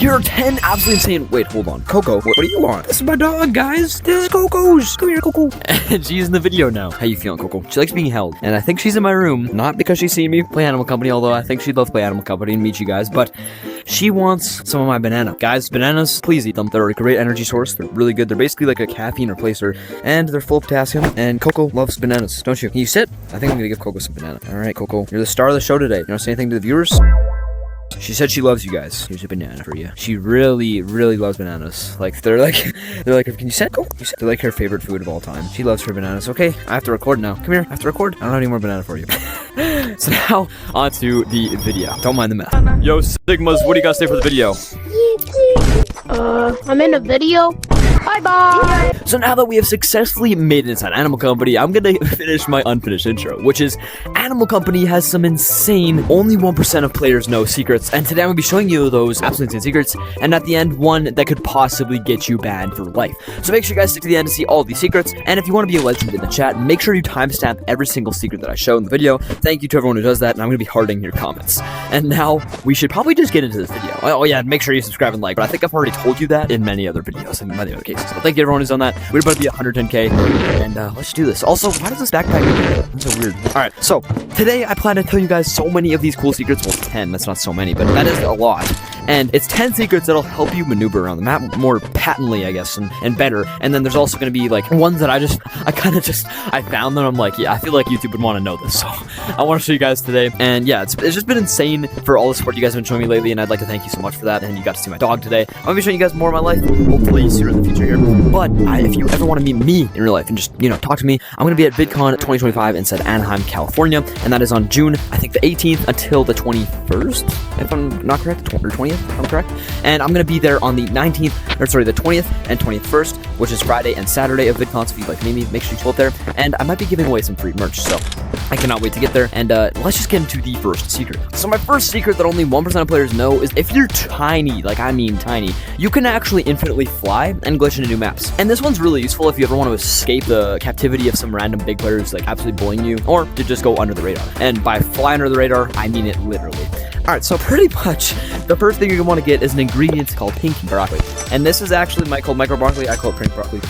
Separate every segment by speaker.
Speaker 1: Here are 10 absolutely insane. Wait, hold on. Coco, what do you want? This is my dog, guys. This is Coco's. Come here, Coco. And she's in the video now. How you feeling, Coco? She likes being held. And I think she's in my room, not because she's seen me play Animal Company, although I think she'd love to play Animal Company and meet you guys, but she wants some of my banana. Guys, bananas, please eat them. They're a great energy source. They're really good. They're basically like a caffeine replacer, and they're full of potassium, and Coco loves bananas, don't you? Can you sit? I think I'm gonna give Coco some banana. All right, Coco, you're the star of the show today. You want to say anything to the viewers? She said she loves you guys. Here's a banana for you. She really, really loves bananas. Like, they're like, can you sit? Go. They're like her favorite food of all time. She loves her bananas. Okay, I have to record now. Come here, I have to record. I don't have any more banana for you. So now, on to the video. Don't mind the mess. Yo, Sigmas, what do you guys say for the video?
Speaker 2: I'm in a video. Bye-bye!
Speaker 1: So now that we have successfully made it inside Animal Company, I'm gonna finish my unfinished intro, which is Animal Company has some insane, only 1% of players know secrets, and today I'm gonna be showing you those absolutely insane secrets, and at the end, one that could possibly get you banned for life. So make sure you guys stick to the end to see all these secrets, and if you want to be a legend in the chat, make sure you timestamp every single secret that I show in the video. Thank you to everyone who does that, and I'm gonna be hearting your comments. And now, we should probably just get into this video. Oh yeah, make sure you subscribe and like, but I think I've already told you that in many other videos, in many other cases. So thank you everyone who's done that. We're about to be 110k, and let's do this. Also, why does this backpack that's so weird? Alright, so today I plan to tell you guys so many of these cool secrets. Well, 10, that's not so many, but that is a lot. And it's 10 secrets that'll help you maneuver around the map more patently, I guess, and better. And then there's also going to be like ones that I found them. I'm like, yeah, I feel like YouTube would want to know this. So I want to show you guys today. And yeah, it's just been insane for all the support you guys have been showing me lately. And I'd like to thank you so much for that. And you got to see my dog today. I'm going to be showing you guys more of my life, hopefully sooner in the future here. But if you ever want to meet me in real life and just, talk to me, I'm going to be at VidCon 2025 in said Anaheim, California. And that is on June, I think the 18th until the 21st, if I'm not correct, or 20th, if I'm correct. And I'm going to be there on the 20th and 21st, which is Friday and Saturday of VidCon. So if you'd like to meet me, make sure you pull up there. And I might be giving away some free merch, so I cannot wait to get there. And let's just get into the first secret. So my first secret that only 1% of players know is if you're tiny, like I mean tiny, you can actually infinitely fly and glitch into new maps. And this one's really useful if you ever want to escape the captivity of some random big player who's like absolutely bullying you, or to just go under the radar. And by fly under the radar, I mean it literally. Alright, so pretty much the first thing you're going to want to get is an ingredient called pink broccoli. And this is actually called micro broccoli. I call it pink broccoli.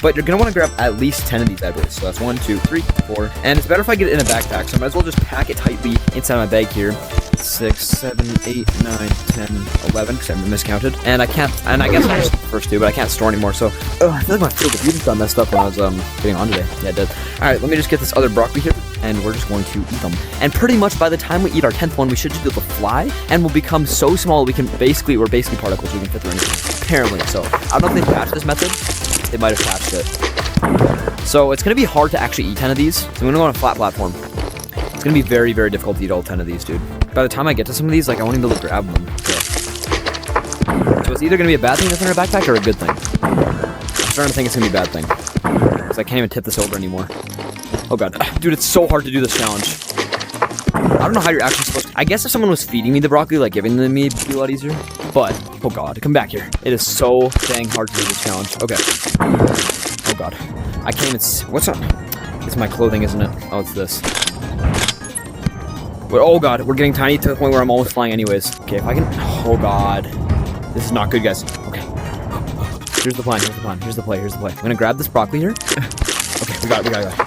Speaker 1: But you're going to want to grab at least 10 of these bad boys. So that's 1, 2, 3, 4. And it's better if I get it in a backpack. So I might as well just pack it tightly inside my bag here. 6, 7, 8, 9, 10, 11, because I miscounted. And I can't, and I guess I just the first two, but I can't store anymore. So I feel like my field of view got messed up when I was getting on today. Yeah, it did. Alright, let me just get this other broccoli here. And we're just going to eat them. And pretty much by the time we eat our 10th one, we should just be able to fly, and we'll become so small we can we're basically particles, we can fit through anything. Apparently, so I don't know if they patched this method. They might have patched it. So it's going to be hard to actually eat 10 of these. So I'm going to go on a flat platform. It's going to be very, very difficult to eat all 10 of these, dude. By the time I get to some of these, like, I won't even be able to grab them. Yeah. So it's either going to be a bad thing that's in our backpack or a good thing. I'm starting to think it's going to be a bad thing. Because I can't even tip this over anymore. Oh god. Dude, it's so hard to do this challenge. I don't know how you're actually supposed to. I guess if someone was feeding me the broccoli, like giving them to me, it'd be a lot easier. But, oh god, come back here. It is so dang hard to do this challenge. Okay. Oh god. I can't even see. What's up? It's my clothing, isn't it? Oh, it's this. But, oh god, we're getting tiny to the point where I'm almost flying anyways. Okay, if I can. Oh god. This is not good, guys. Okay. Here's the plan, here's the play. I'm gonna grab this broccoli here. Okay, we got it.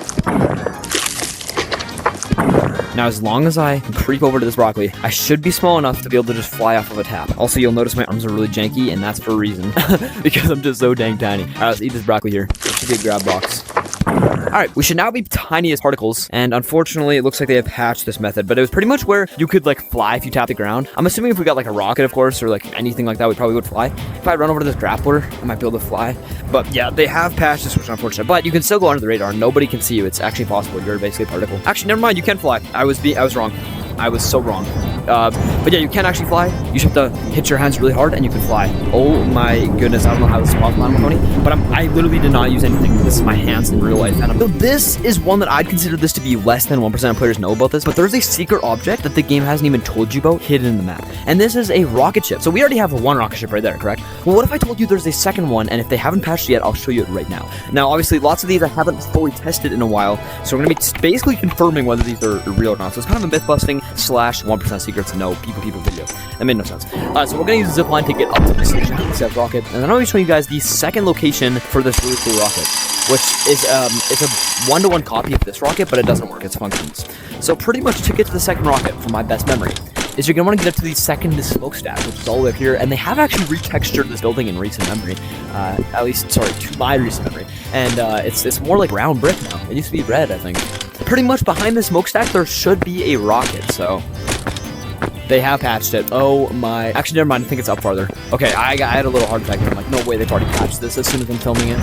Speaker 1: Now, as long as I creep over to this broccoli, I should be small enough to be able to just fly off of a tap. Also, you'll notice my arms are really janky, and that's for a reason. Because I'm just so dang tiny. Alright, let's eat this broccoli here. This should be a grab box. Alright, we should now be tiny as particles, and unfortunately, it looks like they have patched this method, but it was pretty much where you could, like, fly if you tap the ground. I'm assuming if we got, like, a rocket, of course, or, like, anything like that, we probably would fly. If I run over to this grappler, I might be able to fly. But, yeah, they have patched this, which is unfortunate, but you can still go under the radar. Nobody can see you. It's actually possible. You're basically a particle. Actually, never mind. You can fly. I was wrong. I was so wrong. But yeah, you can actually fly. You just have to hit your hands really hard and you can fly. Oh my goodness, I don't know how this is possible on Pony, but I literally did not use anything. This is my hands in real life. And so this is one that I'd consider this to be less than 1% of players know about this, but there's a secret object that the game hasn't even told you about hidden in the map. And this is a rocket ship. So we already have one rocket ship right there, correct? Well, what if I told you there's a second one, and if they haven't patched it yet, I'll show you it right now. Now, obviously, lots of these I haven't fully tested in a while, so we're going to be basically confirming whether these are real or not. So it's kind of a myth busting, /1% secrets no people video. That made no sense. So we're gonna use the zipline to get up to this rocket, and then I'm gonna be showing you guys the second location for this really cool rocket, which is it's a 1-to-1 copy of this rocket, but it doesn't work. Its functions. So pretty much to get to the second rocket, from my best memory, is you're gonna want to get up to the second smokestack, which is all the way up here, and they have actually retextured this building in recent memory, to my recent memory, and it's more like brown brick now. It used to be red, I think. Pretty much behind the smokestack there should be a rocket, so they have patched it. Oh my, actually never mind, I think it's up farther. Okay, I had a little heart attack, I'm like, no way, they've already patched this as soon as I'm filming it.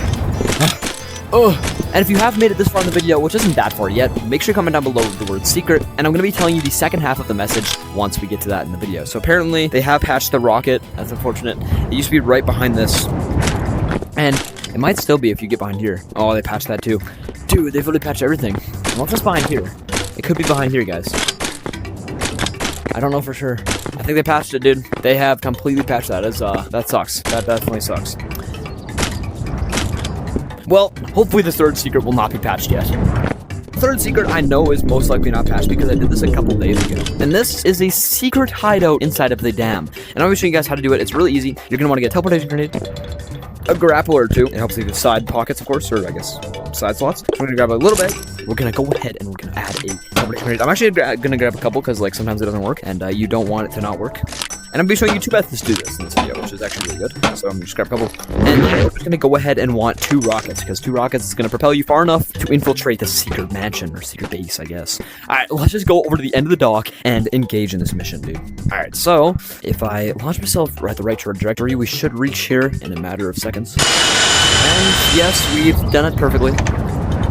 Speaker 1: Oh, and if you have made it this far in the video, which isn't that far yet, make sure you comment down below the word secret, and I'm going to be telling you the second half of the message once we get to that in the video. So apparently, they have patched the rocket. That's unfortunate. It used to be right behind this, and it might still be if you get behind here. Oh, they patched that too. Dude, they've really patched everything. Well, just behind here. It could be behind here, guys. I don't know for sure. I think they patched it, dude. They have completely patched that. That sucks. That definitely sucks. Well, hopefully the third secret will not be patched yet. The third secret I know is most likely not patched because I did this a couple days ago. And this is a secret hideout inside of the dam. And I'm going to show you guys how to do it. It's really easy. You're going to want to get a teleportation grenade, a grapple or two. It helps leave the side pockets, of course, or I guess side slots. So we're going to grab a little bit. We're going to go ahead and we're going to add a teleportation grenade. I'm actually going to grab a couple because like sometimes it doesn't work and you don't want it to not work. And I'm going to be showing you two methods to do this in this video, which is actually really good. So I'm going to just grab a couple. And we're just going to go ahead and want 2 rockets, because 2 rockets is going to propel you far enough to infiltrate the secret mansion, or secret base, I guess. Alright, let's just go over to the end of the dock and engage in this mission, dude. Alright, so if I launch myself at the right trajectory, we should reach here in a matter of seconds. And yes, we've done it perfectly.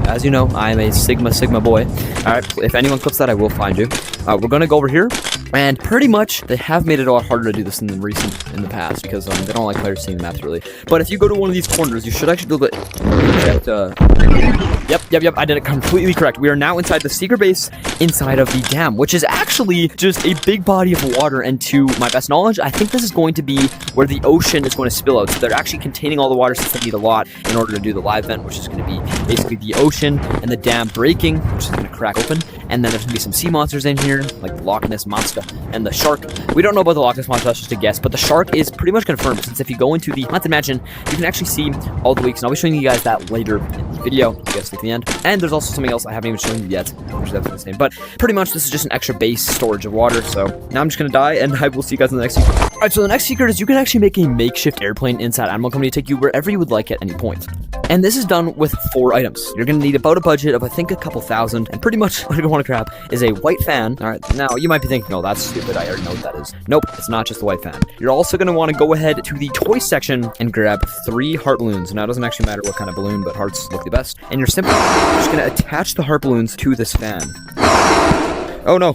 Speaker 1: As you know, I am a Sigma boy. Alright, if anyone clips that, I will find you. We're going to go over here. And pretty much, they have made it a lot harder to do this in the past, because they don't like players seeing the maps, really. But if you go to one of these corners, you should actually be able to... Yep, I did it completely correct. We are now inside the secret base inside of the dam, which is actually just a big body of water, and to my best knowledge, I think this is going to be where the ocean is going to spill out. So they're actually containing all the water since they need a lot in order to do the live event, which is going to be basically the ocean and the dam breaking, which is going to crack open. And then there's going to be some sea monsters in here, like the Loch Ness Monster and the shark. We don't know about the Loch Ness Monster, that's just a guess, but the shark is pretty much confirmed, since if you go into the Haunted Mansion, you can actually see all the leaks, and I'll be showing you guys that later in the video, you guys at the end. And there's also something else I haven't even shown you yet, which is definitely the same. But pretty much this is just an extra base storage of water, so now I'm just going to die, and I will see you guys in the next secret. Alright, so the next secret is you can actually make a makeshift airplane inside Animal Company to take you wherever you would like at any point. And this is done with 4 items. You're going to need about a budget of, I think, a couple thousand, and pretty much what you're going to want to grab is a white fan. Alright, now you might be thinking, oh, that's stupid, I already know what that is. Nope, it's not just a white fan. You're also going to want to go ahead to the toy section and grab 3 heart balloons. Now, it doesn't actually matter what kind of balloon, but hearts look the best. And you're simply just going to attach the heart balloons to this fan. Oh, no.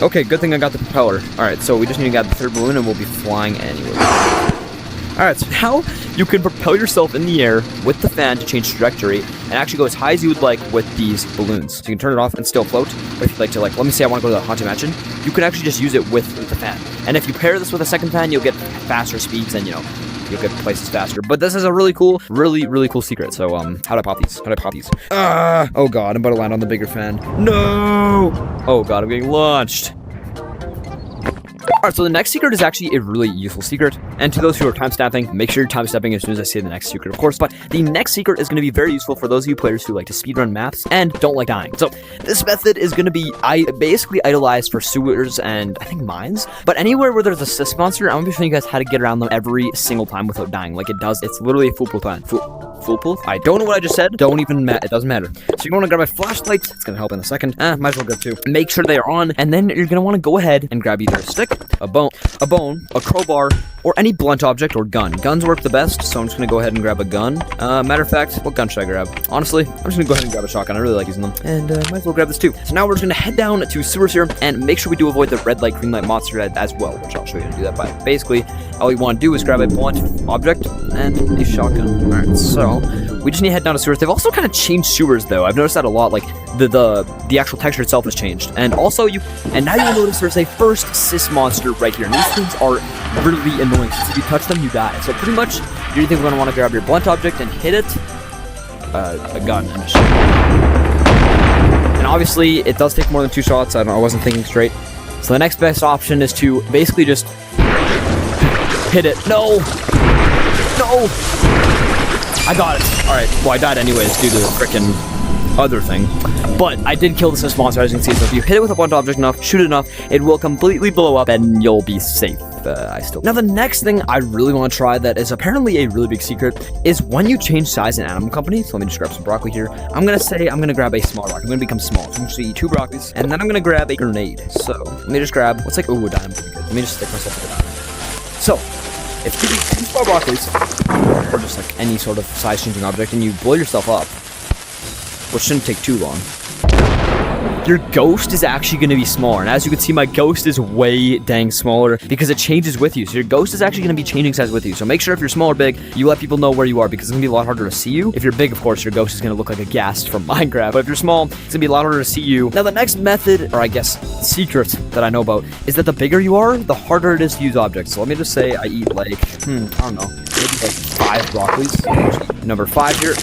Speaker 1: Okay, good thing I got the propeller. Alright, so we just need to get the 3rd balloon and we'll be flying anywhere. Alright, so now you can propel yourself in the air with the fan to change trajectory and actually go as high as you would like with these balloons. So you can turn it off and still float. But if you'd like to, let me say I want to go to the Haunted Mansion, you can actually just use it with the fan. And if you pair this with a second fan, you'll get faster speeds and, you'll get places faster. But this is a really cool, really cool secret. So, how do I pop these? Oh god, I'm about to land on the bigger fan. No! Oh god, I'm getting launched. Alright, so the next secret is actually a really useful secret, and to those who are time-stamping, make sure you're time-stamping as soon as I say the next secret, of course, but the next secret is going to be very useful for those of you players who like to speedrun maps and don't like dying. So, this method is going to be basically idolized for sewers and, I think, mines, but anywhere where there's a cyst monster, I'm going to be showing you guys how to get around them every single time without dying. Like, it's literally a foolproof plan. Foolproof? I don't know what I just said. It doesn't matter. So you're going to grab my flashlights. It's going to help in a second. Might as well grab 2. Make sure they are on, and then you're going to want to go ahead and grab either a stick, a bone, a crowbar, or any blunt object or gun. Guns work the best, so I'm just going to go ahead and grab a gun. Matter of fact, what gun should I grab? Honestly, I'm just going to go ahead and grab a shotgun. I really like using them. And might as well grab this too. So now we're just going to head down to sewers here and make sure we do avoid the red light, green light monster as well, which I'll show you how to do that by. Basically, all you want to do is grab a blunt object and a shotgun. Alright, so we just need to head down to sewers. They've also kind of changed sewers though. I've noticed that a lot. Like the actual texture itself has changed. And also now you'll notice there's a first cyst monster right here. And these things are really annoying. So if you touch them, you die. So pretty much you're either going to want to grab your blunt object and hit it, a gun and a shotgun. And obviously, it does take more than 2 shots. I wasn't thinking straight. So the next best option is to basically just hit it. No! No! I got it. Alright, well, I died anyways due to the frickin' other thing. But I did kill the Sith monster, as you can see. So if you hit it with a blunt object enough, shoot it enough, it will completely blow up and you'll be safe. Now the next thing I really want to try that is apparently a really big secret is when you change size in Animal Company. So let me just grab some broccoli here. I'm gonna grab a small rock. I'm gonna become small. So I'm just gonna eat 2 broccolis and then I'm gonna grab a grenade. So let me just grab what's like a diamond would be good. Let me just stick myself with a diamond. So if you eat 2 small broccolis or just like any sort of size changing object and you blow yourself up, which shouldn't take too long, your ghost is actually going to be smaller. And as you can see, my ghost is way dang smaller because it changes with you. So your ghost is actually going to be changing size with you. So make sure if you're small or big, you let people know where you are because it's going to be a lot harder to see you. If you're big, of course, your ghost is going to look like a ghast from Minecraft. But if you're small, it's going to be a lot harder to see you. Now, the next method, or I guess secret that I know about, is that the bigger you are, the harder it is to use objects. So let me just say I eat like, I don't know, maybe like 5 broccolis. Number 5 here.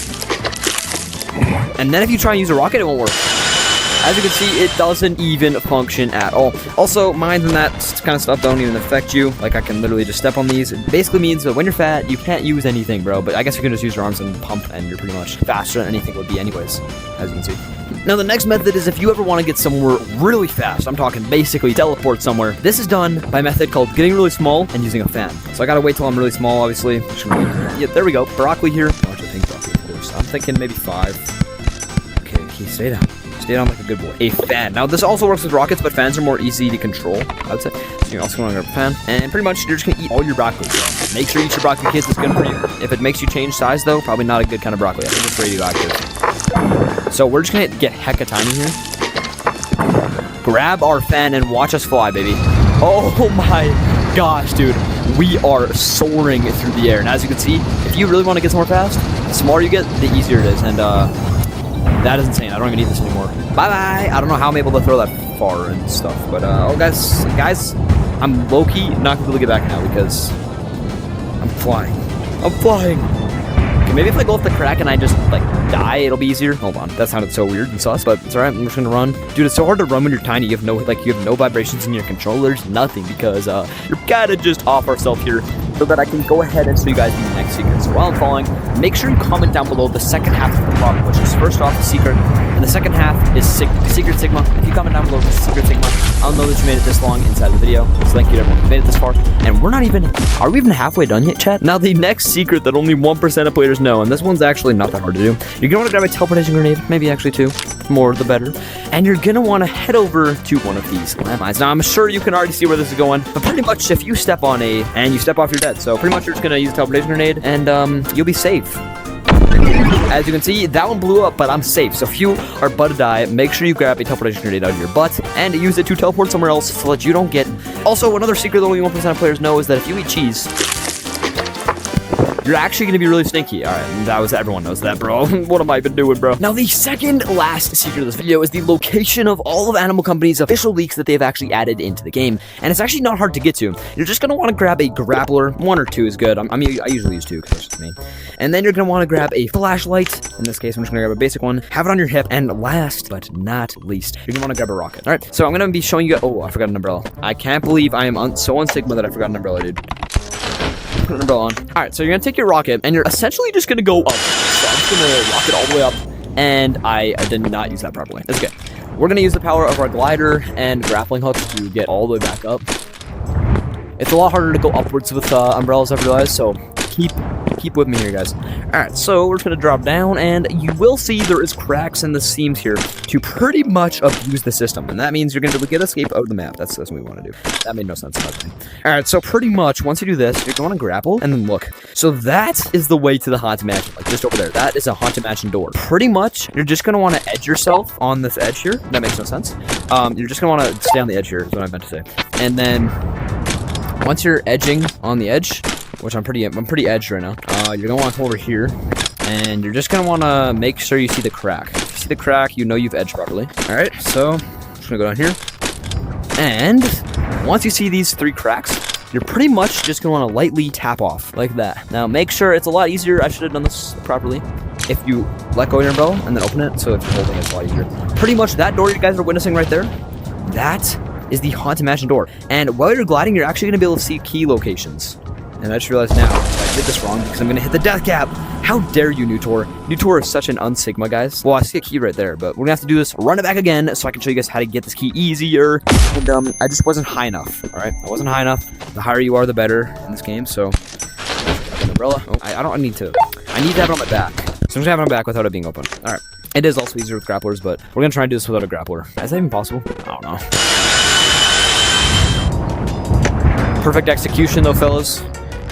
Speaker 1: And then if you try and use a rocket, it won't work. As you can see, it doesn't even function at all. Also, mines and that kind of stuff don't even affect you. Like, I can literally just step on these. It basically means that when you're fat, you can't use anything, bro. But I guess you can just use your arms and pump, and you're pretty much faster than anything would be anyways, as you can see. Now, the next method is if you ever want to get somewhere really fast, I'm talking basically teleport somewhere, this is done by a method called getting really small and using a fan. So I gotta wait till I'm really small, obviously. Yeah, there we go. Broccoli here. Watch the pink broccoli, of course. I'm thinking maybe 5. Okay, stay down. Stay down like a good boy. A fan. Now, this also works with rockets, but fans are more easy to control, I would say. So you're also going to grab a fan. And pretty much, you're just going to eat all your broccoli. So make sure you eat your broccoli, kids. It's good for you. If it makes you change size, though, probably not a good kind of broccoli. I think it's radioactive. So we're just going to get hecka tiny here. Grab our fan and watch us fly, baby. Oh my gosh, dude. We are soaring through the air. And as you can see, if you really want to get somewhere fast, the smaller you get, the easier it is. And, that is insane. I don't even need this anymore. Bye-bye. I don't know how I'm able to throw that far and stuff. But, oh, guys, I'm low-key not going to be able to get back now because I'm flying. I'm flying. Okay, maybe if I go off the crack and I just, like, die, it'll be easier. Hold on. That sounded so weird and sus, but it's alright. I'm just going to run. Dude, it's so hard to run when you're tiny. You have no vibrations in your controllers. Nothing because, you're kind of just off ourselves here so that I can go ahead and show you guys the next secret. So while I'm falling, make sure you comment down below the second half of the problem, which is first off the secret, and the second half is Secret Sigma. If you comment down below the Secret Sigma, I'll know that you made it this long inside the video. So thank you to everyone who made it this far. And are we even halfway done yet, chat? Now the next secret that only 1% of players know, and this one's actually not that hard to do. You're gonna want to grab a teleportation grenade, maybe actually 2. More the better. And you're gonna want to head over to one of these landmines. Now I'm sure you can already see where this is going, but pretty much if you step on and you step off, you're dead. So pretty much you're just gonna use a teleportation grenade and you'll be safe. As you can see, that one blew up, but I'm safe. So if you are about to die, make sure you grab a teleportation grenade out of your butt and use it to teleport somewhere else so that you don't get... Also, another secret that only 1% of players know is that if you eat cheese, you're actually going to be really stinky. Alright, everyone knows that, bro. What am I been doing, bro? Now, the second last secret of this video is the location of all of Animal Company's official leaks that they've actually added into the game. And it's actually not hard to get to. You're just going to want to grab a grappler. 1 or 2 is good. I usually use 2 because that's just me. And then you're going to want to grab a flashlight. In this case, I'm just going to grab a basic one. Have it on your hip. And last but not least, you're going to want to grab a rocket. Alright, so I'm going to be showing you... Oh, I forgot an umbrella. I can't believe I am so on Sigma that I forgot an umbrella, dude. Put an umbrella on. Alright, so you're gonna take your rocket and you're essentially just gonna go up. So I'm just gonna rocket all the way up. And I did not use that properly. That's okay. We're gonna use the power of our glider and grappling hooks to get all the way back up. It's a lot harder to go upwards with umbrellas, I've realized, so keep with me here, guys. Alright, so we're just gonna drop down, and you will see there is cracks in the seams here to pretty much abuse the system, and that means you're gonna be able to get escape out of the map. That's what we want to do. That made no sense. Alright, so pretty much once you do this, you're going to grapple, and then look. So that is the way to the Haunted Mansion, like just over there. That is a Haunted Mansion door. Pretty much, you're just gonna want to edge yourself on this edge here. That makes no sense. You're just gonna want to stay on the edge here, is what I meant to say. And then once you're edging on the edge, which I'm pretty edged right now. You're gonna want to come over here, and you're just gonna want to make sure you see the crack. If you see the crack, you know you've edged properly. All right, so I'm just gonna go down here, and once you see these 3 cracks, you're pretty much just gonna want to lightly tap off like that. Now make sure it's a lot easier. I should have done this properly. if you let go of your umbrella and then open it. So if you're holding it, it's a lot easier. Pretty much that door you guys are witnessing right there, that is the Haunted Mansion door. And while you're gliding, you're actually going to be able to see key locations. And I just realized now, I did this wrong because I'm going to hit the death cap. How dare you, Nutor? Nutor is such an unsigma, guys. Well, I see a key right there, but we're going to have to do this, run it back again, so I can show you guys how to get this key easier. And I just wasn't high enough, all right? I wasn't high enough. The higher you are, the better in this game, so... An umbrella. Oh, I don't need to... I need to have it on my back. So I'm just going to have it on my back without it being open. All right. It is also easier with grapplers, but we're going to try and do this without a grappler. Is that even possible? I don't know. Perfect execution, though, fellas.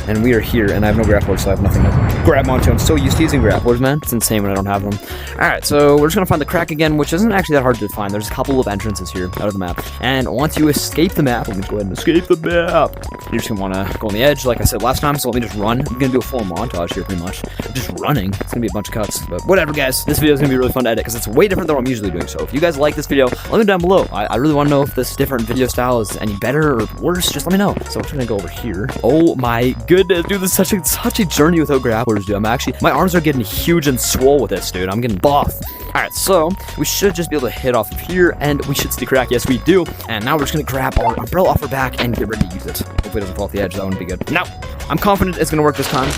Speaker 1: And we are here, and I have no grapplers, so I have nothing to grab onto. I'm so used to using grapplers, man. It's insane when I don't have them. Alright, so we're just gonna find the crack again, which isn't actually that hard to find. There's a couple of entrances here out of the map. And once you escape the map, let me go ahead and escape the map. You're just gonna wanna go on the edge, like I said last time, so let me just run. I'm gonna do a full montage here, pretty much. Just running. It's gonna be a bunch of cuts, but whatever, guys. This video is gonna be really fun to edit, because it's way different than what I'm usually doing. So if you guys like this video, let me know down below. I really wanna know if this different video style is any better or worse. Just let me know. So I'm just gonna go over here. Oh my goodness, dude, this is such a journey without grapplers, dude. My arms are getting huge and swole with this, dude. I'm getting buff. Alright, so we should just be able to hit off of here, and we should see the crack. Yes, we do. And now we're just gonna grab our umbrella off our back and get ready to use it. Hopefully it doesn't fall off the edge. That wouldn't be good. Now, I'm confident it's gonna work this time.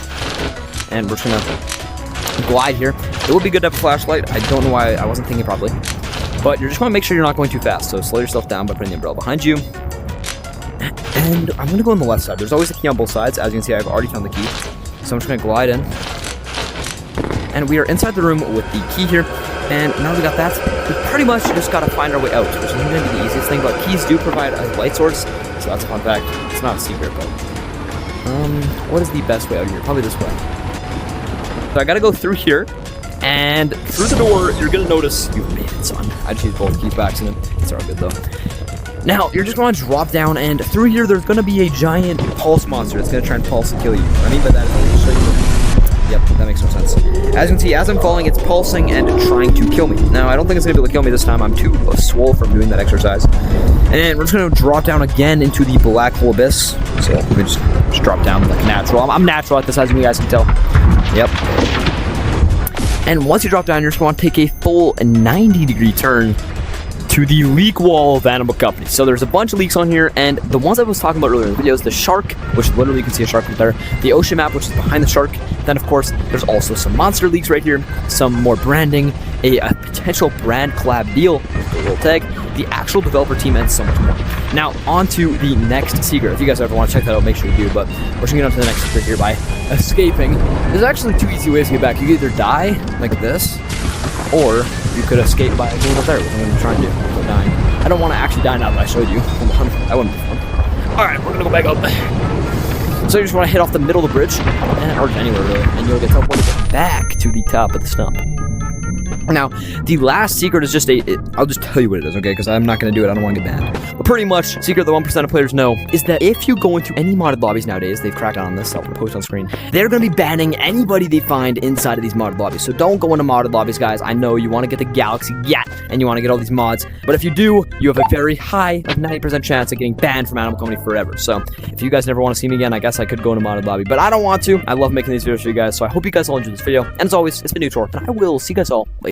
Speaker 1: And we're just gonna glide here. It would be good to have a flashlight. I don't know why I wasn't thinking properly. But you're just gonna make sure you're not going too fast. So slow yourself down by putting the umbrella behind you. And I'm gonna go on the left side. There's always a key on both sides. As you can see, I've already found the key. So I'm just gonna glide in. And we are inside the room with the key here. And now we got that, we pretty much just gotta find our way out, which is gonna be the easiest thing. But keys do provide a light source, so that's a fun fact. It's not a secret, but what is the best way out here? Probably this way. So I gotta go through here, and through the door, you're gonna notice you've made it, son. I just used both keys by accident. It's all good though. Now, you're just going to drop down, and through here, there's going to be a giant pulse monster that's going to try and pulse and kill you. What I mean by that is I'm going to show you. Yep, that makes no sense. As you can see, as I'm falling, it's pulsing and trying to kill me. Now, I don't think it's going to be able to kill me this time. I'm too swole from doing that exercise. And we're just going to drop down again into the black hole abyss. So, let me just drop down like natural. I'm natural at this, as you guys can tell. Yep. And once you drop down, you're just going to take a full 90-degree turn to the leak wall of Animal Company. So there's a bunch of leaks on here, and the ones I was talking about earlier in the video is the shark, which literally you can see a shark right there, the ocean map, which is behind the shark. Then, of course, there's also some monster leaks right here, some more branding, a potential brand collab deal, a little tag, the actual developer team, and so much more. Now, on to the next secret. If you guys ever want to check that out, make sure you do, but we're just going to get on to the next secret here by escaping. There's actually two easy ways to get back. You can either die, like this, or you could escape by going up there, which I'm going to try and do without dying. I don't want to actually die now that I showed you. Hold on, that wouldn't be fun. Alright, we're going to go back up. So you just want to hit off the middle of the bridge, or anywhere really, and you'll get teleported back to the top of the stump. Now, the last secret is just I'll just tell you what it is, okay? Because I'm not going to do it. I don't want to get banned. But pretty much, secret the 1% of players know is that if you go into any modded lobbies nowadays, they've cracked on this, I'll post on screen, they're going to be banning anybody they find inside of these modded lobbies. So don't go into modded lobbies, guys. I know you want to get the Galaxy Yacht, and you want to get all these mods. But if you do, you have a very high, like 90% chance of getting banned from Animal Company forever. So if you guys never want to see me again, I guess I could go into modded lobby. But I don't want to. I love making these videos for you guys. So I hope you guys all enjoyed this video. And as always, it's been Nutor, and I will see you guys all later.